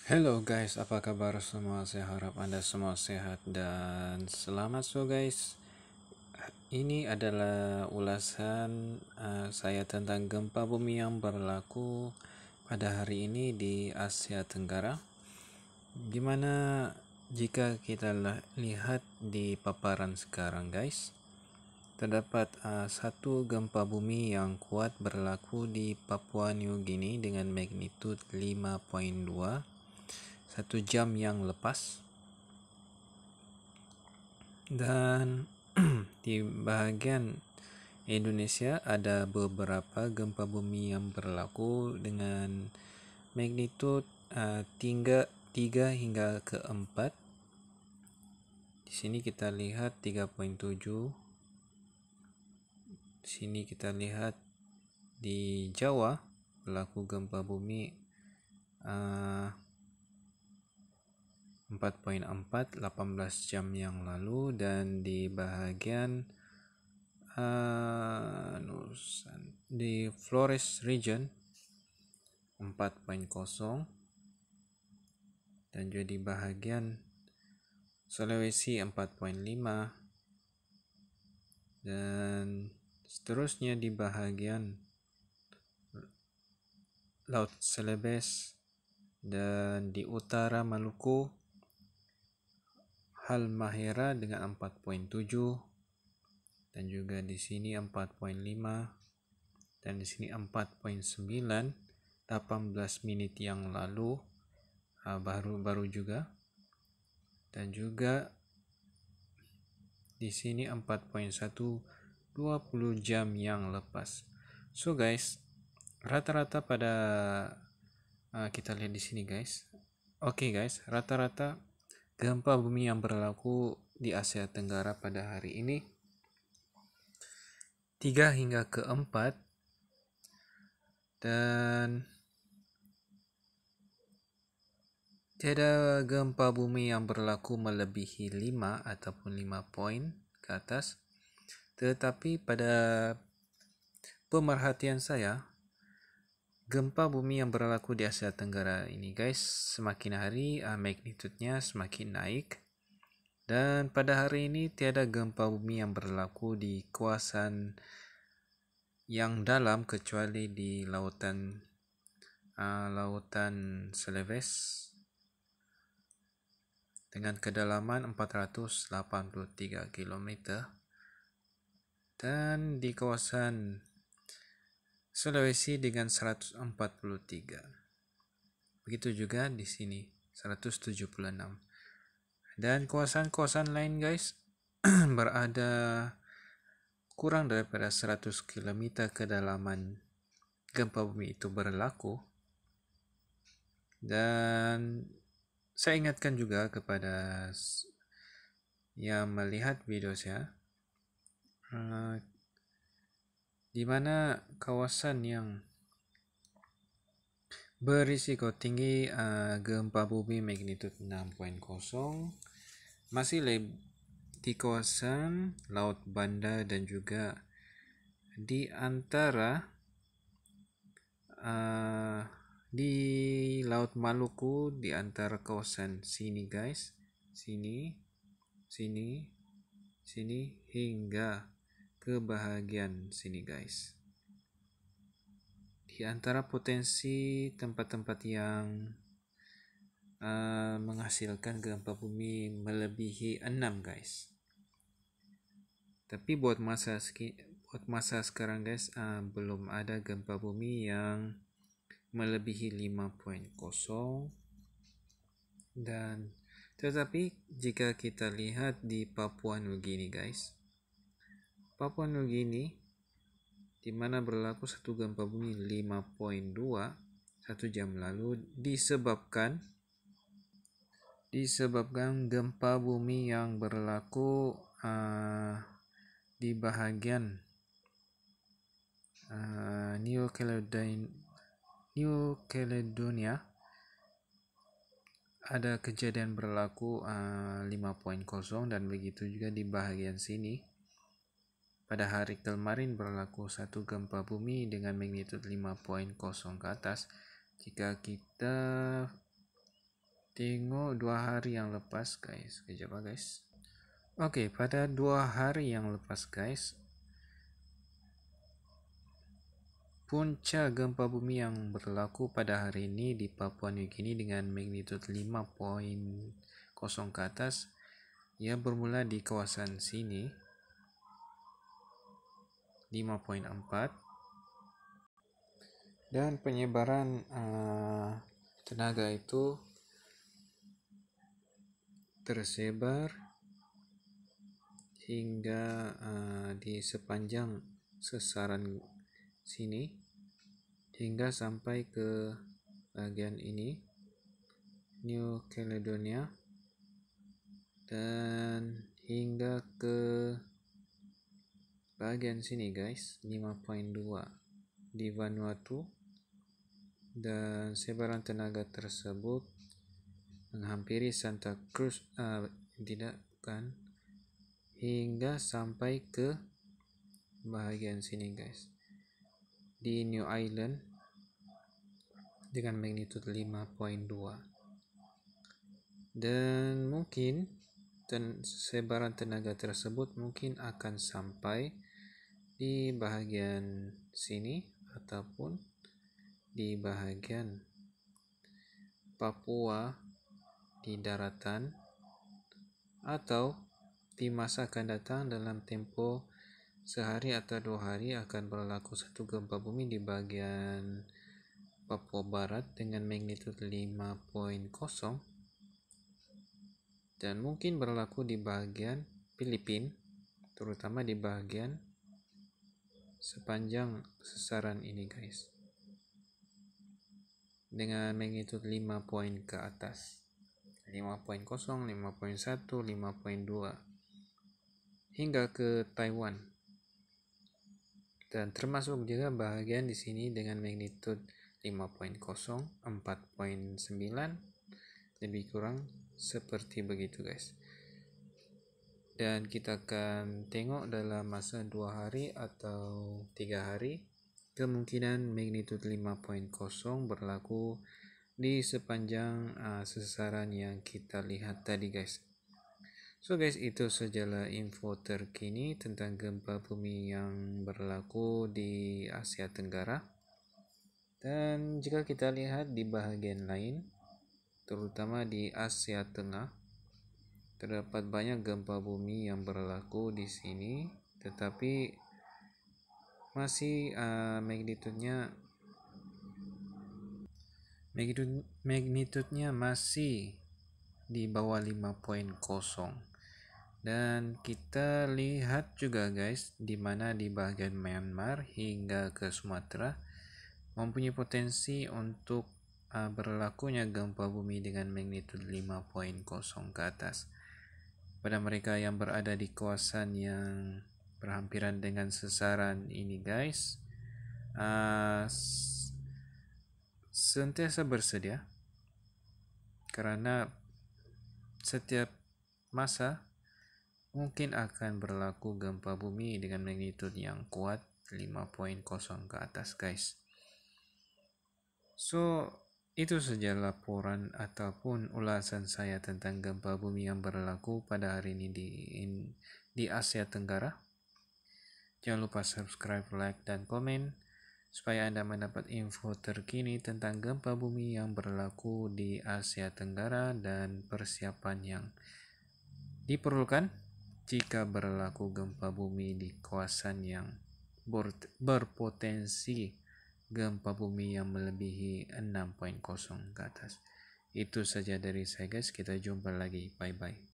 Hello guys, apa kabar semua? Saya harap Anda semua sehat dan selamat. So guys, ini adalah ulasan saya tentang gempa bumi yang berlaku pada hari ini di Asia Tenggara. Gimana jika kita lihat di paparan sekarang guys? Terdapat satu gempa bumi yang kuat berlaku di Papua New Guinea dengan magnitudo 5.2 1 jam yang lepas, dan di bagian Indonesia ada beberapa gempa bumi yang berlaku dengan magnitudo 3 hingga ke 4. Di sini kita lihat 3.7. Di sini kita lihat di Jawa berlaku gempa bumi 4.4 18 jam yang lalu, dan di bahagian di Flores region 4.0, dan juga di bahagian Sulawesi 4.5, dan seterusnya di bahagian Laut Celebes dan di utara Maluku Halmahera dengan 4.7, dan juga di sini 4.5, dan di sini 4.9 18 menit yang lalu, baru juga, dan juga di sini 4.1 20 jam yang lepas. So guys, rata-rata pada kita lihat di sini guys. Oke guys, rata-rata gempa bumi yang berlaku di Asia Tenggara pada hari ini 3 hingga ke 4, dan tiada gempa bumi yang berlaku melebihi 5 ataupun 5 poin ke atas. Tetapi pada pemerhatian saya, gempa bumi yang berlaku di Asia Tenggara ini guys, semakin hari magnitudenya semakin naik, dan pada hari ini tiada gempa bumi yang berlaku di kawasan yang dalam kecuali di lautan Celebes dengan kedalaman 483 km, dan di kawasan Sulawesi dengan 143. Begitu juga di sini 176. Dan kawasan-kawasan lain guys berada kurang daripada 100 km kedalaman gempa bumi itu berlaku. Dan saya ingatkan juga kepada yang melihat video saya, di mana kawasan yang berisiko tinggi gempa bumi magnitudo 6.0 masih di kawasan Laut Banda, dan juga di antara di Laut Maluku, di antara kawasan sini guys, sini hingga ke bahagian sini guys. Di antara potensi tempat-tempat yang menghasilkan gempa bumi melebihi 6 guys. Tapi buat masa sekarang guys, belum ada gempa bumi yang melebihi 5.0. dan tetapi jika kita lihat di Papua New Guinea guys, Papua New Guinea di mana berlaku satu gempa bumi 5.2 1 jam lalu disebabkan gempa bumi yang berlaku di bahagian New Caledonia. Ada kejadian berlaku 5.0, dan begitu juga di bahagian sini. Pada hari kemarin berlaku satu gempa bumi dengan magnitudo 5.0 ke atas. Jika kita tengok 2 hari yang lepas guys. Kejap guys. Oke, pada 2 hari yang lepas guys, punca gempa bumi yang berlaku pada hari ini di Papua New Guinea dengan magnitud 5.0 ke atas, ia bermula di kawasan sini 5.4, dan penyebaran tenaga itu tersebar hingga di sepanjang sesaran sini hingga sampai ke bagian ini New Caledonia, dan hingga ke bagian sini guys 5.2 di Vanuatu, dan sebaran tenaga tersebut menghampiri Santa Cruz hingga sampai ke bahagian sini guys di New Island dengan magnitud 5.2, dan mungkin sebaran tenaga tersebut mungkin akan sampai di bahagian sini ataupun di bahagian Papua di daratan, atau di masa akan datang dalam tempo sehari atau 2 hari akan berlaku satu gempa bumi di bagian Papua Barat dengan magnitud 5.0, dan mungkin berlaku di bagian Filipina, terutama di bagian sepanjang sesaran ini guys dengan magnitud 5 poin ke atas, 5.0, 5.1, 5.2 hingga ke Taiwan, dan termasuk juga bahagian di sini dengan magnitud 5.0, 4.9, lebih kurang seperti begitu guys. Dan kita akan tengok dalam masa 2 hari atau 3 hari kemungkinan magnitud 5.0 berlaku di sepanjang sesaran yang kita lihat tadi guys. So guys, itu sajalah info terkini tentang gempa bumi yang berlaku di Asia Tenggara. Dan jika kita lihat di bahagian lain, terutama di Asia Tengah, terdapat banyak gempa bumi yang berlaku di sini, tetapi masih magnitudnya masih di bawah 5.0. Dan kita lihat juga guys, di mana di bagian Myanmar hingga ke Sumatera mempunyai potensi untuk berlakunya gempa bumi dengan magnitud 5.0 ke atas. Pada mereka yang berada di kawasan yang berhampiran dengan sesaran ini guys, sentiasa bersedia, karena setiap masa mungkin akan berlaku gempa bumi dengan magnitud yang kuat 5.0 ke atas guys. So itu saja laporan ataupun ulasan saya tentang gempa bumi yang berlaku pada hari ini di Asia Tenggara. Jangan lupa subscribe, like, dan komen supaya Anda mendapat info terkini tentang gempa bumi yang berlaku di Asia Tenggara dan persiapan yang diperlukan jika berlaku gempa bumi di kawasan yang berpotensi gempa bumi yang melebihi 6.0 ke atas. Itu saja dari saya guys, kita jumpa lagi, bye bye.